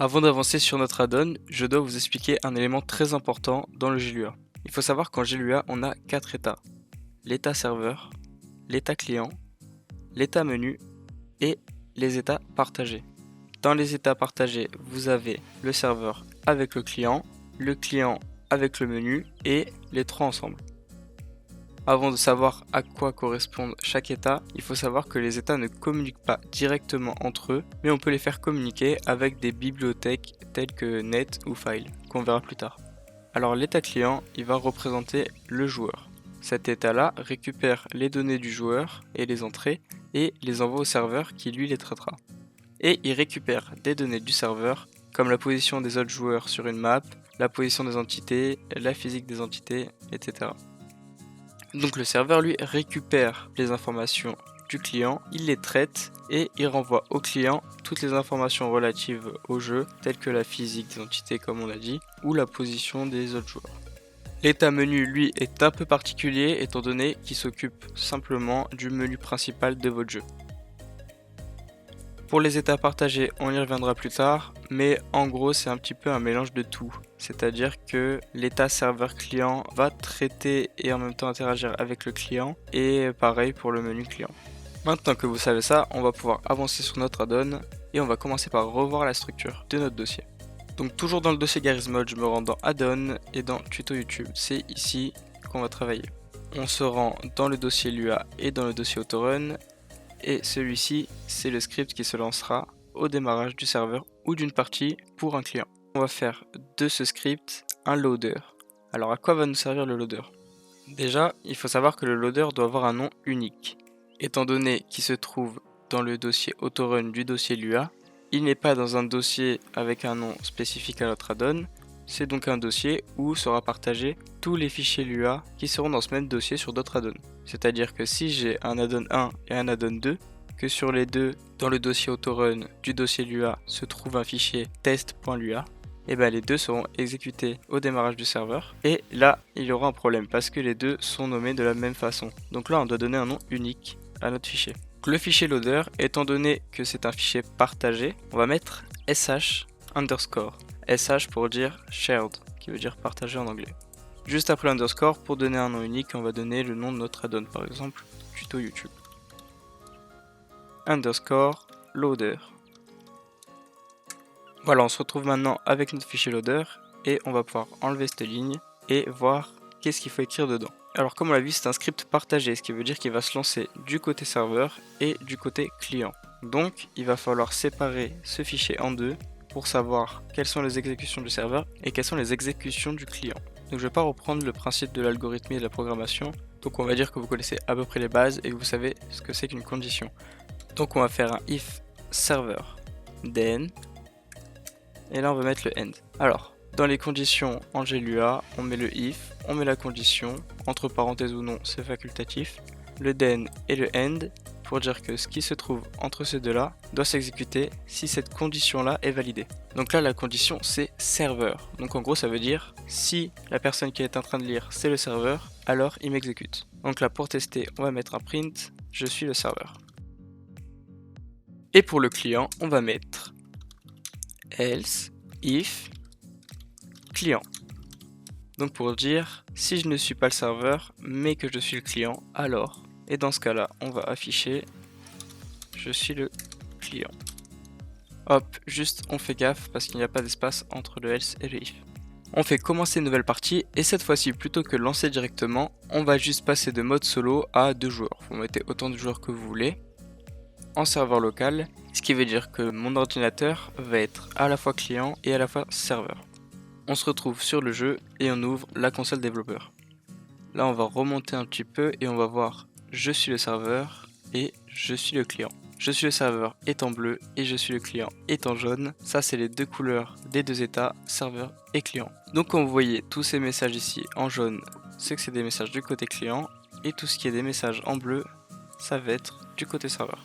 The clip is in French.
Avant d'avancer sur notre add-on, je dois vous expliquer un élément très important dans le GLUA. Il faut savoir qu'en GLUA, on a 4 états. L'état serveur, l'état client, l'état menu et les états partagés. Dans les états partagés, vous avez le serveur avec le client avec le menu et les trois ensemble. Avant de savoir à quoi correspond chaque état, il faut savoir que les états ne communiquent pas directement entre eux, mais on peut les faire communiquer avec des bibliothèques telles que net ou file, qu'on verra plus tard. Alors l'état client, il va représenter le joueur. Cet état-là récupère les données du joueur et les entrées et les envoie au serveur qui lui les traitera. Et il récupère des données du serveur comme la position des autres joueurs sur une map, la position des entités, la physique des entités, etc. Donc le serveur lui récupère les informations du client, il les traite et il renvoie au client toutes les informations relatives au jeu, telles que la physique des entités comme on l'a dit, ou la position des autres joueurs. L'état menu lui est un peu particulier étant donné qu'il s'occupe simplement du menu principal de votre jeu. Pour les états partagés, on y reviendra plus tard, mais en gros c'est un petit peu un mélange de tout. C'est-à-dire que l'état serveur-client va traiter et en même temps interagir avec le client, et pareil pour le menu client. Maintenant que vous savez ça, on va pouvoir avancer sur notre add-on, et on va commencer par revoir la structure de notre dossier. Donc toujours dans le dossier Garry's Mod, je me rends dans Add-on et dans Tuto YouTube. C'est ici qu'on va travailler. On se rend dans le dossier Lua et dans le dossier Autorun. Et celui-ci, c'est le script qui se lancera au démarrage du serveur ou d'une partie pour un client. On va faire de ce script un loader. Alors à quoi va nous servir le loader? Déjà, il faut savoir que le loader doit avoir un nom unique. Étant donné qu'il se trouve dans le dossier Autorun du dossier Lua, il n'est pas dans un dossier avec un nom spécifique à notre add-on, c'est donc un dossier où sera partagé tous les fichiers Lua qui seront dans ce même dossier sur d'autres add-ons. C'est-à-dire que si j'ai un add-on 1 et un add-on 2, que sur les deux, dans le dossier Autorun du dossier Lua se trouve un fichier test.lua, et bien les deux seront exécutés au démarrage du serveur. Et là, il y aura un problème parce que les deux sont nommés de la même façon. Donc là, on doit donner un nom unique à notre fichier. Donc le fichier loader, étant donné que c'est un fichier partagé, on va mettre sh underscore. sh pour dire shared, qui veut dire partagé en anglais. Juste après l'underscore, pour donner un nom unique, on va donner le nom de notre add-on, par exemple, tuto YouTube. Underscore loader. Voilà, on se retrouve maintenant avec notre fichier loader et on va pouvoir enlever cette ligne et voir qu'est-ce qu'il faut écrire dedans. Alors comme on l'a vu, c'est un script partagé, ce qui veut dire qu'il va se lancer du côté serveur et du côté client. Donc il va falloir séparer ce fichier en deux pour savoir quelles sont les exécutions du serveur et quelles sont les exécutions du client. Donc je ne vais pas reprendre le principe de l'algorithme et de la programmation, donc on va dire que vous connaissez à peu près les bases et que vous savez ce que c'est qu'une condition. Donc on va faire un if server then, et là on va mettre le end. Alors, dans les conditions en GLUA, on met le if, on met la condition, entre parenthèses ou non, c'est facultatif, le then et le end, pour dire que ce qui se trouve entre ces deux-là doit s'exécuter si cette condition-là est validée. Donc là, la condition, c'est serveur. Donc en gros, ça veut dire, si la personne qui est en train de lire, c'est le serveur, alors il m'exécute. Donc là, pour tester, on va mettre un print, je suis le serveur. Et pour le client, on va mettre else if client. Donc pour dire, si je ne suis pas le serveur, mais que je suis le client, alors, et dans ce cas-là, on va afficher, je suis le client. Hop, juste on fait gaffe parce qu'il n'y a pas d'espace entre le else et le if. On fait commencer une nouvelle partie, et cette fois-ci, plutôt que lancer directement, on va juste passer de mode solo à 2 joueurs. Vous mettez autant de joueurs que vous voulez, en serveur local, ce qui veut dire que mon ordinateur va être à la fois client et à la fois serveur. On se retrouve sur le jeu et on ouvre la console développeur. Là on va remonter un petit peu et on va voir je suis le serveur et je suis le client. Je suis le serveur est en bleu et je suis le client est en jaune. Ça c'est les deux couleurs des deux états, serveur et client. Donc quand vous voyez tous ces messages ici en jaune, c'est que c'est des messages du côté client, et tout ce qui est des messages en bleu, ça va être du côté serveur.